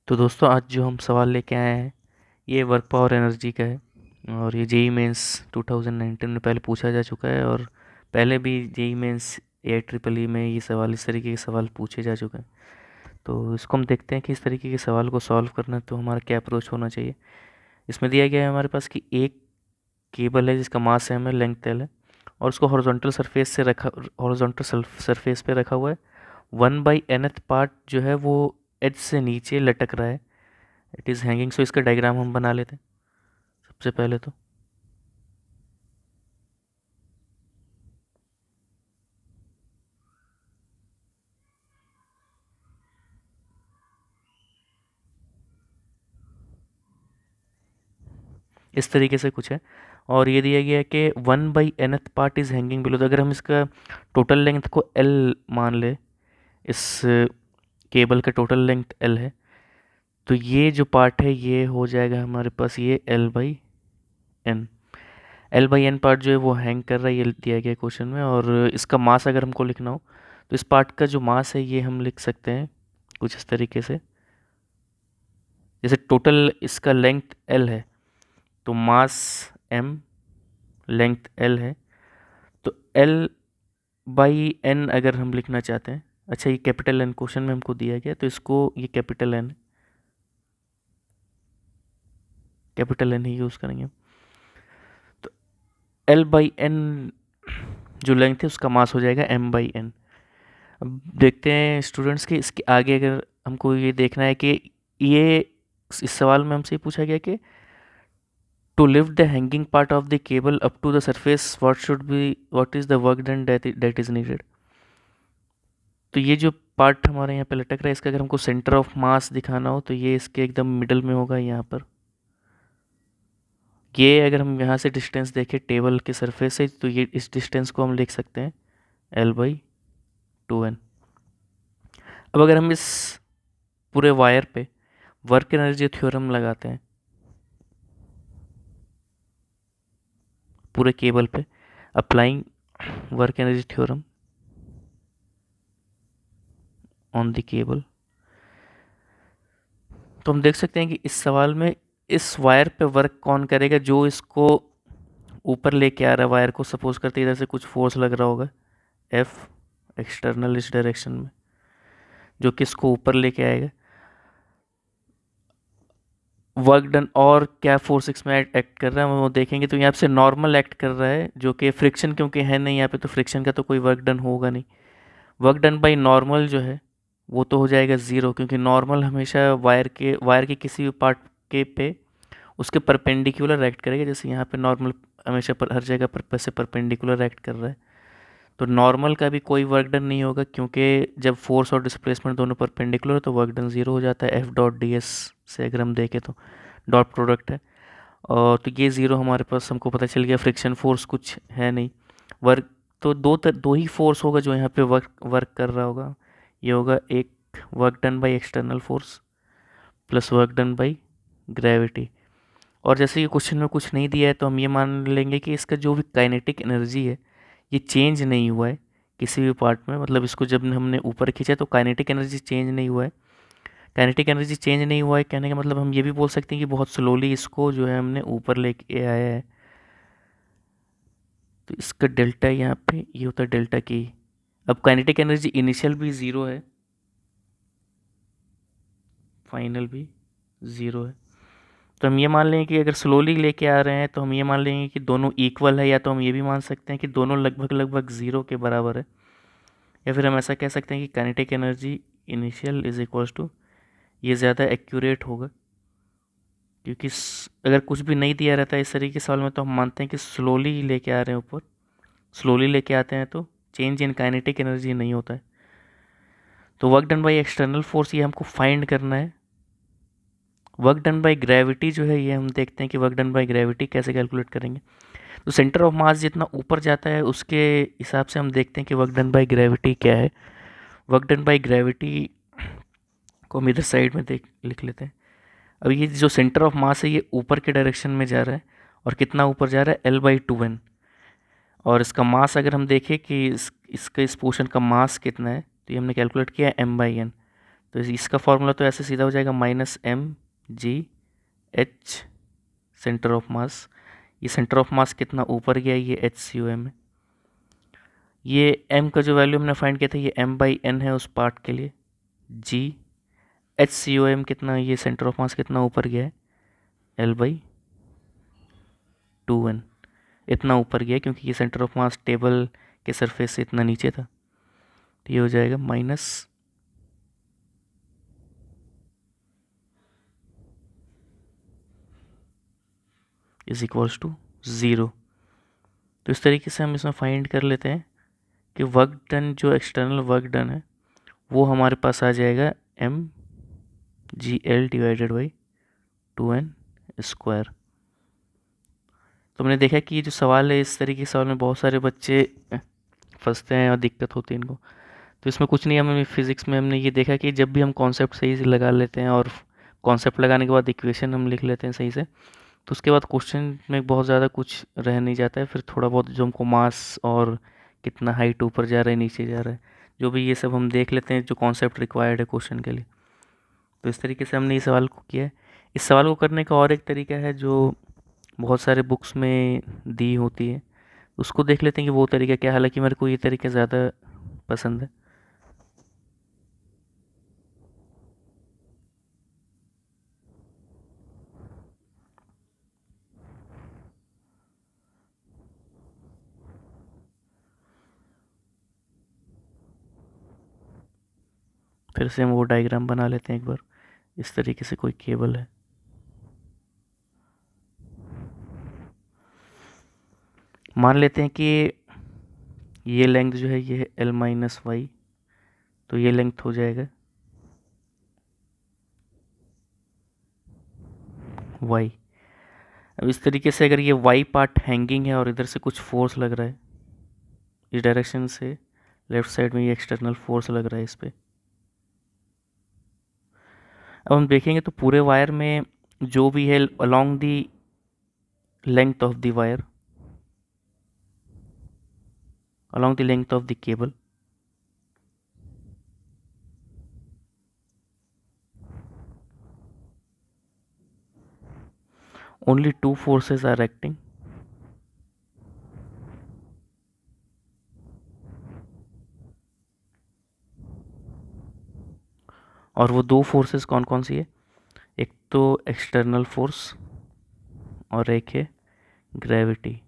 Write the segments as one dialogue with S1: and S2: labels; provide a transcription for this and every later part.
S1: तो दोस्तों आज जो हम सवाल लेके आए हैं ये वर्क पावर एनर्जी का है। और ये जेई मेंस 2019 में पहले पूछा जा चुका है। और पहले भी जेई मेंस AIEEE में ये सवाल इस तरीके के सवाल पूछे जा चुके हैं। तो इसको हम देखते हैं कि इस तरीके के सवाल को सॉल्व करना है तो हमारा क्या अप्रोच होना चाहिए। इसमें दिया गया है हमारे पास कि एक केबल है जिसका मास m है, लेंथ l है, और उसको हॉरिजॉन्टल सरफेस पे रखा हुआ है। 1/nth पार्ट जो है वो एज से नीचे लटक रहा है, इट इज़ हैंगिंग। सो इसका डायग्राम हम बना लेते हैं सबसे पहले तो। इस तरीके से कुछ है। और ये दिया गया है कि 1/nth part is hanging below. तो अगर हम इसका टोटल लेंथ को L मान ले, इस केबल का टोटल लेंथ L है, तो ये जो पार्ट है ये हो जाएगा हमारे पास ये L/N। L/N पार्ट जो है वो हैंग कर रहा है, ये दिया गया क्वेश्चन में। और इसका मास अगर हमको लिखना हो तो इस पार्ट का जो मास है ये हम लिख सकते हैं कुछ इस तरीके से। जैसे टोटल इसका लेंथ L है तो मास M, लेंथ L है, तो L/N अगर हम लिखना चाहते हैं। अच्छा, ये कैपिटल N क्वेश्चन में हमको दिया गया तो इसको ये कैपिटल N ही यूज़ करेंगे। तो L/N जो लेंथ है उसका मास हो जाएगा M/N। अब देखते हैं स्टूडेंट्स कि इसके आगे अगर हमको ये देखना है कि ये इस सवाल में हमसे पूछा गया कि to lift the hanging part of the cable up to the surface what is the work done that is needed. तो ये जो पार्ट हमारे यहाँ पे लटक रहा है इसका अगर हमको सेंटर ऑफ मास दिखाना हो तो ये इसके एकदम मिडल में होगा यहाँ पर। ये अगर हम यहाँ से डिस्टेंस देखें टेबल के सरफेस से तो ये इस डिस्टेंस को हम लिख सकते हैं L/2N। अब अगर हम इस पूरे वायर पे वर्क एनर्जी थ्योरम लगाते हैं पूरे केबल पे, applying work energy theorem on the cable, तो हम देख सकते हैं कि इस सवाल में इस वायर पे वर्क कौन करेगा, जो इसको ऊपर लेके आ रहा है वायर को। सपोज करते इधर से कुछ फोर्स लग रहा होगा F एक्सटर्नल इस डायरेक्शन में, जो कि इसको ऊपर लेके आएगा। वर्क डन और क्या फोर्स इसमें एक्ट कर रहा है वो देखेंगे तो यहाँ से नॉर्मल एक्ट कर रहा है, जो कि फ्रिक्शन क्योंकि है नहीं यहाँ पे तो फ्रिक्शन का तो कोई वर्क डन होगा नहीं। वर्क डन बाई नॉर्मल जो है वो तो हो जाएगा ज़ीरो, क्योंकि नॉर्मल हमेशा वायर के किसी भी पार्ट के पे उसके परपेंडिकुलर एक्ट करेगा। जैसे यहाँ पे नॉर्मल हमेशा हर जगह पर से परपेंडिकुलर एक्ट कर रहा है, तो नॉर्मल का भी कोई वर्क डन नहीं होगा, क्योंकि जब फोर्स और डिस्प्लेसमेंट दोनों परपेंडिकुलर है तो वर्क डन ज़ीरो हो जाता है। F.ds से अगर हम देखें तो डॉट प्रोडक्ट है, और तो ये ज़ीरो हमारे पास हमको पता चल गया। फ्रिक्शन फोर्स कुछ है नहीं। वर्क तो दो ही फोर्स होगा जो यहाँ पे वर्क वर्क कर रहा होगा। ये होगा एक work done by external force plus work done by gravity. और जैसे कि क्वेश्चन में कुछ नहीं दिया है तो हम ये मान लेंगे कि इसका जो भी काइनेटिक एनर्जी है ये चेंज नहीं हुआ है किसी भी पार्ट में। मतलब इसको जब हमने ऊपर खींचा तो काइनेटिक एनर्जी चेंज नहीं हुआ है। काइनेटिक एनर्जी चेंज नहीं हुआ है कहने का मतलब हम ये भी बोल सकते हैं कि बहुत स्लोली इसको जो है हमने ऊपर लेके आया है। तो इसका डेल्टा यहाँ पे ये होता है डेल्टा की। अब काइनेटिक एनर्जी इनिशियल भी ज़ीरो है, फाइनल भी ज़ीरो है। तो हम ये मान लेंगे कि अगर स्लोली लेके आ रहे हैं तो हम ये मान लेंगे कि दोनों इक्वल है, या तो हम ये भी मान सकते हैं कि दोनों लगभग लगभग ज़ीरो के बराबर है। या फिर हम ऐसा कह सकते हैं कि kinetic energy initial is equals to, ये ज़्यादा एक्यूरेट होगा, क्योंकि अगर कुछ भी नहीं दिया रहता है इस तरीके के सवाल में तो हम मानते हैं कि स्लोली लेके आ रहे हैं ऊपर। स्लोली लेके आते हैं तो चेंज इन काइनेटिक एनर्जी नहीं होता है। तो work done by external force ये हमको फाइंड करना है। वर्क डन बाई ग्रेविटी जो है ये हम देखते हैं कि वर्क डन बाई ग्रेविटी कैसे कैलकुलेट करेंगे। तो सेंटर ऑफ मास जितना ऊपर जाता है उसके हिसाब से हम देखते हैं कि वर्क डन बाई ग्रेविटी क्या है। वर्क डन बाई ग्रेविटी को हम इधर साइड में देख लिख लेते हैं। अब ये जो सेंटर ऑफ मास है ये ऊपर के डायरेक्शन में जा रहा है, और कितना ऊपर जा रहा है L/2N। और इसका मास अगर हम देखें कि इसका इस पोर्शन का मास कितना है तो ये हमने कैलकुलेट किया है M/N। तो इसका फॉर्मूला तो ऐसे सीधा हो जाएगा -mg/h सेंटर ऑफ मास। ये सेंटर ऑफ मास कितना ऊपर गया, ये HCOM है। ये m का जो वैल्यू हमने फाइंड किया था ये m/n है उस पार्ट के लिए। g HCOM कितना, ये सेंटर ऑफ मास कितना ऊपर गया है, L/2n इतना ऊपर गया क्योंकि ये सेंटर ऑफ मास टेबल के सरफेस से इतना नीचे था। तो ये हो जाएगा माइनस इज इक्वल्स टू 0। तो इस तरीके से हम इसमें फाइंड कर लेते हैं कि वर्क डन, जो एक्सटर्नल वर्क डन है वो हमारे पास आ जाएगा mgl/2n²। तो हमने देखा कि ये जो सवाल है, इस तरीके के सवाल में बहुत सारे बच्चे फंसते हैं और दिक्कत होती है इनको। तो इसमें कुछ नहीं, हमें फिज़िक्स में हमने ये देखा कि जब भी हम कॉन्सेप्ट सही से लगा लेते हैं और कॉन्सेप्ट लगाने के बाद इक्वेशन हम लिख लेते हैं सही से, तो उसके बाद क्वेश्चन में बहुत ज़्यादा कुछ रह नहीं जाता है। फिर थोड़ा बहुत जो हमको मास और कितना हाइट ऊपर जा रहा है नीचे जा रहा है, जो भी ये सब हम देख लेते हैं जो कॉन्सेप्ट रिक्वायर्ड है क्वेश्चन के लिए। तो इस तरीके से हमने इस सवाल को किया है। इस सवाल को करने का और एक तरीका है जो बहुत सारे बुक्स में दी होती है, उसको देख लेते हैं कि वो तरीका क्या है। हालांकि मेरे को ये तरीका ज़्यादा पसंद है। फिर से हम वो डायग्राम बना लेते हैं एक बार। इस तरीके से कोई केबल है, मान लेते हैं कि ये लेंथ जो है ये है L-y, तो ये लेंथ हो जाएगा y। अब इस तरीके से अगर ये y पार्ट हैंगिंग है और इधर से कुछ फोर्स लग रहा है इस डायरेक्शन से, लेफ्ट साइड में ये एक्सटर्नल फोर्स लग रहा है इस पे। अब हम देखेंगे तो पूरे वायर में जो भी है along the length of the wire, along the length of the cable, only two forces are acting, और वो दो फोर्सेस कौन कौन सी है, एक तो एक्सटर्नल फोर्स और एक है ग्रेविटी।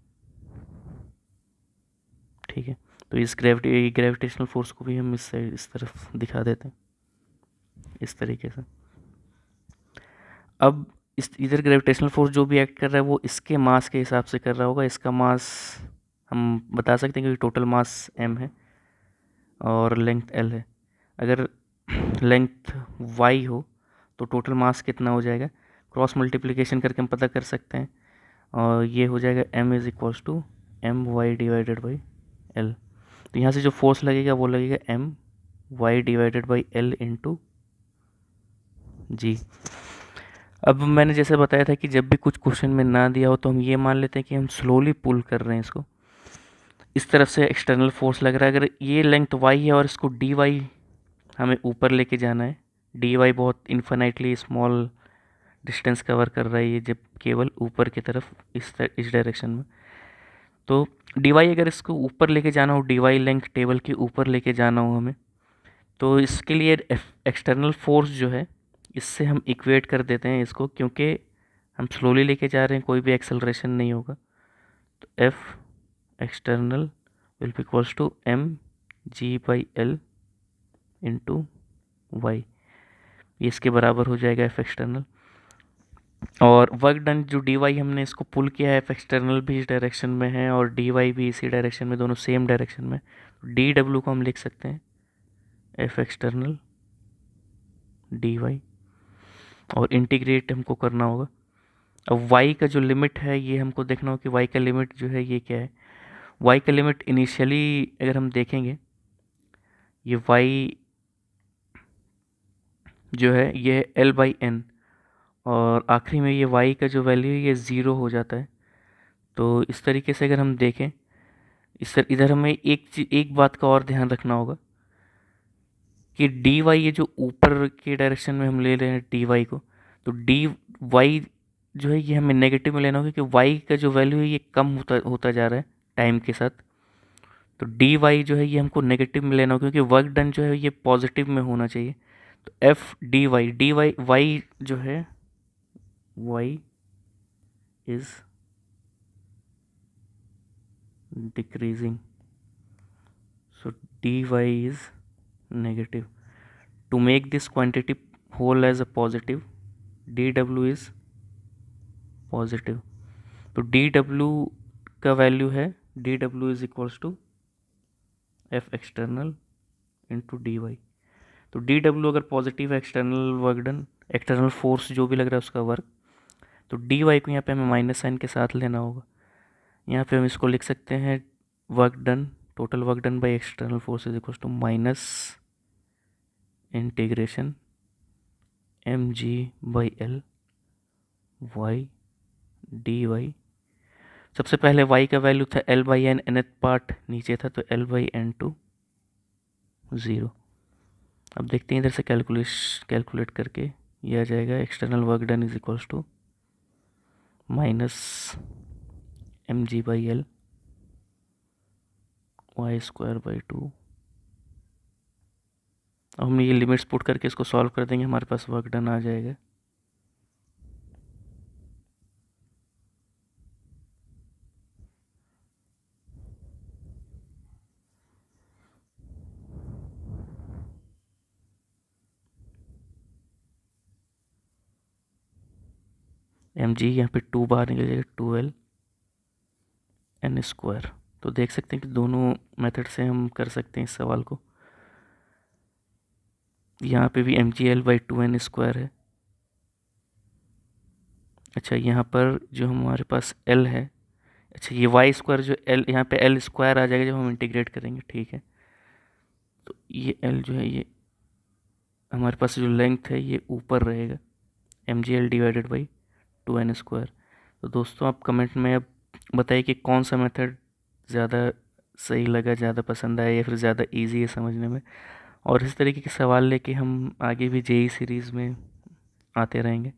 S1: ठीक है, तो इस ग्रेविटेशनल फोर्स को भी हम इस साइड इस तरफ दिखा देते हैं इस तरीके से। अब इस इधर ग्रेविटेशनल फोर्स जो भी एक्ट कर रहा है वो इसके मास के हिसाब से कर रहा होगा। इसका मास हम बता सकते हैं क्योंकि टोटल मास m है और लेंथ l है। अगर लेंथ y हो तो टोटल मास कितना हो जाएगा, क्रॉस मल्टीप्लिकेशन करके हम पता कर सकते हैं, और ये हो जाएगा m=my/l। तो यहाँ से जो फोर्स लगेगा वो लगेगा my/l इंटू जी। अब मैंने जैसे बताया था कि जब भी कुछ क्वेश्चन में ना दिया हो तो हम ये मान लेते हैं कि हम स्लोली पुल कर रहे हैं इसको। इस तरफ से एक्सटर्नल फोर्स लग रहा है, अगर ये लेंथ y है और इसको dy हमें ऊपर लेके जाना है, dy बहुत इन्फिनाइटली स्मॉल डिस्टेंस कवर कर रहा है ये जब केवल ऊपर की तरफ इस डायरेक्शन में। तो dy अगर इसको ऊपर लेके जाना हो, dy लेंथ टेबल के ऊपर लेके जाना हो हमें, तो इसके लिए एक्सटर्नल फोर्स जो है इससे हम इक्वेट कर देते हैं इसको, क्योंकि हम स्लोली लेके जा रहे हैं, कोई भी एक्सेलरेशन नहीं होगा। तो F external will be equals to mg/l into y, ये इसके बराबर हो जाएगा F एक्सटर्नल। और वर्क डन जो dy हमने इसको पुल किया है, F एक्सटर्नल भी इस डायरेक्शन में है और dy भी इसी डायरेक्शन में, दोनों सेम डायरेक्शन में। dw को हम लिख सकते हैं F एक्सटर्नल dy, और इंटीग्रेट हमको करना होगा। अब y का जो लिमिट है ये हमको देखना होगा कि y का लिमिट जो है ये क्या है। y का लिमिट इनिशियली अगर हम देखेंगे, ये y जो है ये L/n, और आखिरी में ये y का जो वैल्यू है ये 0 हो जाता है। तो इस तरीके से अगर हम देखें, इधर हमें एक बात का और ध्यान रखना होगा कि डी वाई ये जो ऊपर के डायरेक्शन में हम ले रहे हैं डी वाई को, तो डी वाई जो है ये हमें नेगेटिव में लेना होगा, क्योंकि वाई का जो वैल्यू है ये कम होता होता जा रहा है टाइम के साथ। तो डी वाई जो है ये हमको नेगेटिव में लेना होगा, क्योंकि वर्क डन जो है ये पॉजिटिव में होना चाहिए। तो एफ डी वाई वाई जो है Y is decreasing, so D Y is negative. To make this quantity whole as a positive, dw is positive। तो dw का वैल्यू है dw is equals to F external into D Y. तो dw अगर positive है, external work done, external force जो भी लग रहा है उसका वर्क, तो डी वाई को यहाँ पे हमें माइनस साइन के साथ लेना होगा। यहाँ पे हम इसको लिख सकते हैं work done, total work done by external force is equals to minus integration M G by L Y D Y. सबसे पहले वाई का वैल्यू था L by N, nth part नीचे था, तो एल बाई एन टू 0। अब देखते हैं इधर से कैलकुलेट करके ये आ जाएगा external work done is equals to minus M G by L Y square by 2। अब हम ये लिमिट्स पुट करके इसको सॉल्व कर देंगे, हमारे पास वर्क डन आ जाएगा। एम जी यहाँ पे 2 बाहर निकल जाएगा, 2l एन स्क्वायर। तो देख सकते हैं कि दोनों मेथड से हम कर सकते हैं इस सवाल को। यहाँ पे भी M G L by 2n square है। अच्छा, यहाँ पर जो हमारे पास l है, अच्छा ये वाई स्क्वायर जो l यहाँ पे l स्क्वायर आ जाएगा जब हम इंटीग्रेट करेंगे, ठीक है। तो ये l जो है ये हमारे पास जो लेंथ है ये ऊपर रहेगा, M G L divided by 2n square. तो दोस्तों आप कमेंट में अब बताइए कि कौन सा मेथड ज़्यादा सही लगा, ज़्यादा पसंद आया, या फिर ज़्यादा इजी है समझने में। और इस तरीके के सवाल लेके हम आगे भी जेई सीरीज़ में आते रहेंगे।